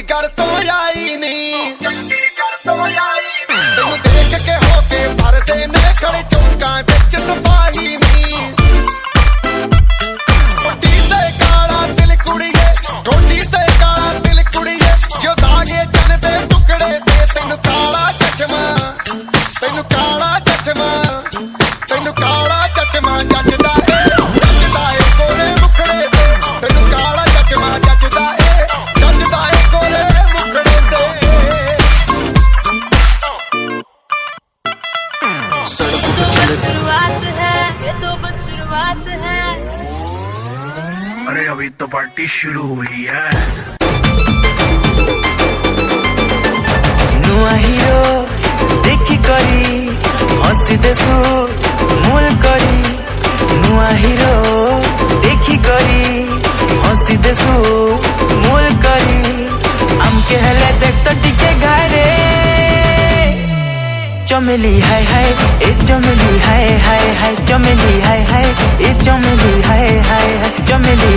चंडीगढ़ तो आई नी, तेनू देख के होके भरदे ने खड़े चौंका विच सिपाही नी। गोडी ते काला दिल कुड़िए, गोडी ते काला दिल कुड़िए, जो दागे जन दे टुकड़े ते तेनू काला चश्मा, तेनू काला चश्मा, तेनू काला चश्मा जचदा ए गोरे मुखड़े ते, तेनू काला चश्मा जचदा ए गोरे मुखड़े ते। शुरुआत है ये तो बस शुरुआत है। अरे अभी तो पार्टी शुरू हुई है। नुआ हीरो देखी करी हसी देसु मूल करी, नुआ हीरो देखी करी हसी देसु मूल करी। आमके हेले देख तो टिके घरे चमेली हाय हाय ए चमेली हाय हाय हाय, चमेली हाय हाय ए चमेली हाय हाय हाय, चमेली